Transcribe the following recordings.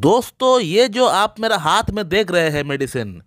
दोस्तों ये जो आप मेरा हाथ में देख रहे हैं मेडिसिन,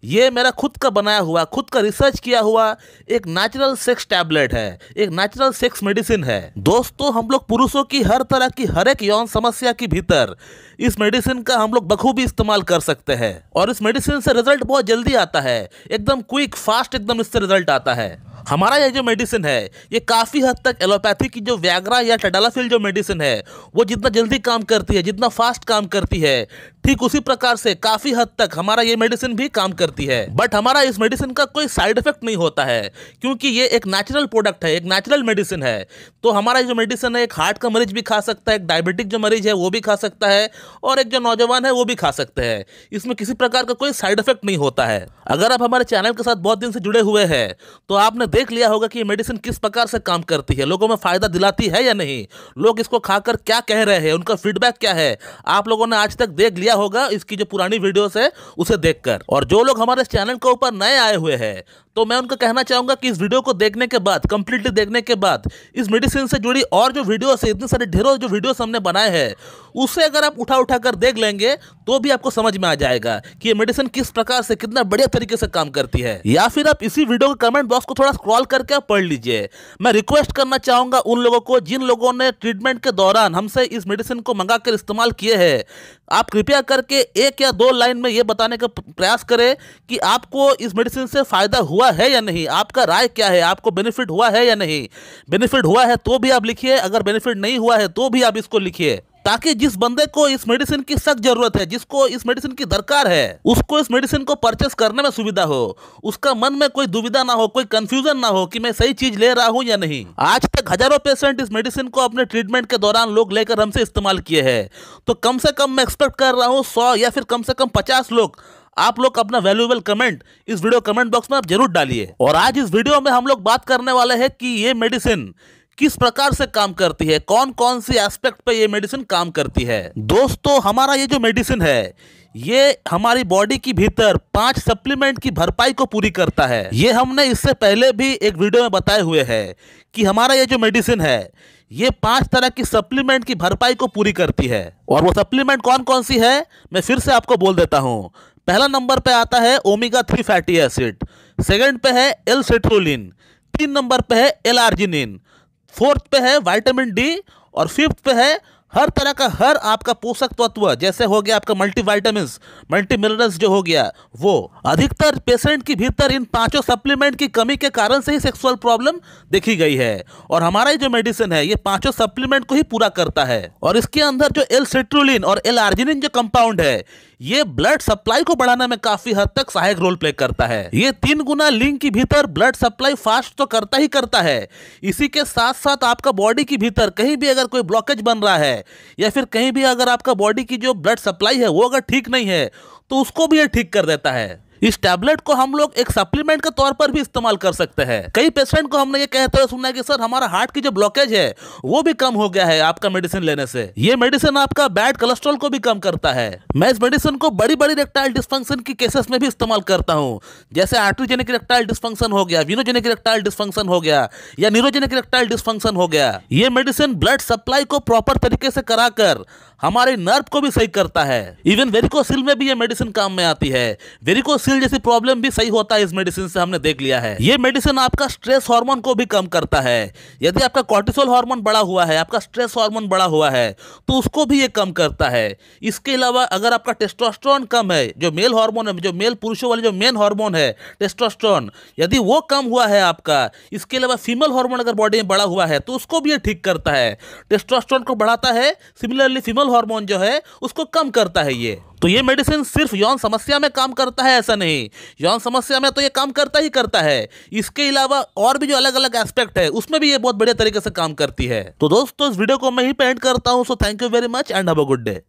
ये मेरा खुद का बनाया हुआ, खुद का रिसर्च किया हुआ एक नेचुरल सेक्स टैबलेट है, एक नेचुरल सेक्स मेडिसिन है। दोस्तों हम लोग पुरुषों की हर तरह की हर एक यौन समस्या के भीतर इस मेडिसिन का हम लोग बखूबी इस्तेमाल कर सकते हैं और इस मेडिसिन से रिजल्ट बहुत जल्दी आता है, एकदम क्विक फास्ट एकदम इससे रिजल्ट आता है। हमारा ये जो मेडिसिन है ये काफ़ी हद तक एलोपैथी की जो व्याग्रा या टडालाफिल जो मेडिसिन है वो जितना जल्दी काम करती है, जितना फास्ट काम करती है, ठीक उसी प्रकार से काफ़ी हद तक हमारा ये मेडिसिन भी काम करती है। बट हमारा इस मेडिसिन का कोई साइड इफेक्ट नहीं होता है क्योंकि ये एक नेचुरल प्रोडक्ट है, एक नेचुरल मेडिसिन है। तो हमारा जो मेडिसिन है एक हार्ट का मरीज भी खा सकता है, एक डायबिटिक जो मरीज है वो भी खा सकता है और एक जो नौजवान है वो भी खा सकते हैं। इसमें किसी प्रकार का कोई साइड इफेक्ट नहीं होता है। अगर आप हमारे चैनल के साथ बहुत दिन से जुड़े हुए हैं तो आपने देख लिया होगा कि ये मेडिसिन किस प्रकार से काम करती है, लोगों में फायदा दिलाती है या नहीं, लोग इसको खाकर क्या कह रहे हैं, उनका फीडबैक क्या है, आप लोगों ने आज तक देख लिया होगा इसकी जो पुरानी वीडियोस है उसे देखकर। और जो लोग हमारे चैनल के ऊपर नए आए हुए हैं तो मैं उनको कहना चाहूंगा कि इस वीडियो को देखने के बाद, कंप्लीटली देखने के बाद, इस मेडिसिन से जुड़ी और जो वीडियोस है, इतने सारे ढेरों जो वीडियोस हमने बनाए हैं उसे अगर आप उठा कर देख लेंगे तो भी आपको समझ में आ जाएगा कि ये मेडिसिन किस प्रकार से कितना बढ़िया तरीके से काम करती है। या फिर आप इसी वीडियो के कमेंट बॉक्स को थोड़ा स्क्रॉल करके आप पढ़ लीजिए। मैं रिक्वेस्ट करना चाहूंगा उन लोगों को जिन लोगों ने ट्रीटमेंट के दौरान हमसे इस मेडिसिन को मंगा कर इस्तेमाल किए हैं, आप कृपया करके 1 या 2 लाइन में ये बताने का प्रयास करें कि आपको इस मेडिसिन से फायदा हुआ है या नहीं, आपका राय क्या है, आपको बेनिफिट हुआ है या नहीं। बेनिफिट हुआ है तो भी आप लिखिए, अगर बेनिफिट नहीं हुआ है तो भी आप इसको लिखिए, ताकि जिस बंदे को इस मेडिसिन की सख्त जरूरत है, जिसको इस मेडिसिन की दरकार है, उसको इस मेडिसिन को परचेस करने में सुविधा हो, उसका मन में कोई दुविधा ना हो, कोई कंफ्यूजन ना हो कि मैं सही चीज ले रहा हूं या नहीं। आज तक हजारों पेशेंट इस मेडिसिन को अपने ट्रीटमेंट के दौरान लोग लेकर हमसे इस्तेमाल किए हैं, तो कम से कम मैं एक्सपेक्ट कर रहा हूं 100 या फिर कम से कम 50 लोग आप लोग अपना वैल्यूएबल कमेंट इस वीडियो कमेंट बॉक्स में आप जरूर डालिए। और आज इस वीडियो में हम लोग बात करने वाले हैं कि ये मेडिसिन किस प्रकार से काम करती है, कौन कौन सी एस्पेक्ट पे ये मेडिसिन काम करती है। दोस्तों हमारा ये जो मेडिसिन है ये हमारी बॉडी की भीतर 5 सप्लीमेंट की भरपाई को पूरी करता है। ये हमने इससे पहले भी एक वीडियो में बताए हुए हैं कि हमारा ये जो मेडिसिन है ये 5 तरह की सप्लीमेंट की भरपाई को पूरी करती है। और वो सप्लीमेंट कौन कौन सी है मैं फिर से आपको बोल देता हूँ। पहला नंबर पे आता है ओमेगा 3 फैटी एसिड, सेकंड पे है एल सिट्रुलिन, 3 नंबर पे है एल आर्जिनिन, 4th पे है विटामिन डी और 5th पे है हर तरह का हर आपका पोषक तत्व, जैसे हो गया आपका मल्टीविटामिन्स, मल्टी मिनरल्स जो हो गया वो। अधिकतर पेशेंट की भीतर इन 5 सप्लीमेंट की कमी के कारण से ही सेक्सुअल प्रॉब्लम देखी गई है और हमारा जो मेडिसिन है ये 5 सप्लीमेंट को ही पूरा करता है। और इसके अंदर जो एल सिट्रुलिन और एल आर्जिनिन जो कंपाउंड है ये ब्लड सप्लाई को बढ़ाने में काफी हद तक सहायक रोल प्ले करता है। ये 3 गुना लिंक की भीतर ब्लड सप्लाई फास्ट तो करता ही करता है, इसी के साथ साथ आपका बॉडी की भीतर कहीं भी अगर कोई ब्लॉकेज बन रहा है या फिर कहीं भी अगर आपका बॉडी की जो ब्लड सप्लाई है वो अगर ठीक नहीं है तो उसको भी ये ठीक कर देता है। इस टैबलेट को हम लोग एक सप्लीमेंट के तौर पर भी इस्तेमाल कर सकते हैं। कई पेशेंट को हमने ये कहते हुए सुना है कि सर हमारा हार्ट की जो ब्लॉकेज है वो भी कम हो गया है आपका मेडिसिन लेने से। ये मेडिसिन आपका बैड कोलेस्ट्रॉल को भी कम करता है। मैं इस मेडिसिन को बड़ी बड़ी इरेक्टाइल डिस्फंक्शन की केसेस में भी इस्तेमाल करता हूँ, जैसे आर्टरीजेनिक इरेक्टाइल डिस्फंक्शन हो गया, वीनोजेनिक इरेक्टाइल डिस्फंक्शन हो गया या न्यूरोजेनिक इरेक्टाइल डिस्फंक्शन हो गया। ये मेडिसिन ब्लड सप्लाई को प्रॉपर तरीके से कराकर हमारे नर्व को भी सही करता है। इवन वेरिकोसिल में भी ये मेडिसिन काम में आती है। वेरिकोसिल जैसी प्रॉब्लम भी सही होता है इस मेडिसिन से, हमने देख लिया है। ये मेडिसिन आपका स्ट्रेस हार्मोन को भी कम करता है। यदि आपका कॉर्टिसोल हार्मोन बढ़ा हुआ है, आपका स्ट्रेस हार्मोन बढ़ा हुआ है तो उसको भी ये कम करता है। इसके अलावा अगर आपका टेस्टोस्टेरोन कम है, जो मेल हार्मोन है, जो मेल पुरुषों वाले जो मेन हार्मोन है टेस्टोस्टेरोन, यदि वो कम हुआ है आपका, इसके अलावा फीमेल हार्मोन अगर बॉडी में बढ़ा हुआ है तो उसको भी ये ठीक करता है। टेस्टोस्टेरोन को बढ़ाता है, सिमिलरली फीमेल हार्मोन जो है उसको कम करता है ये। तो ये मेडिसिन सिर्फ यौन समस्या में काम करता है ऐसा नहीं, यौन समस्या में तो ये काम करता ही करता है, इसके अलावा और भी जो अलग अलग एस्पेक्ट है उसमें भी ये बहुत बढ़िया तरीके से काम करती है। तो दोस्तों इस वीडियो को मैं ही पेंट करता हूं। So thank you very much and have a good day.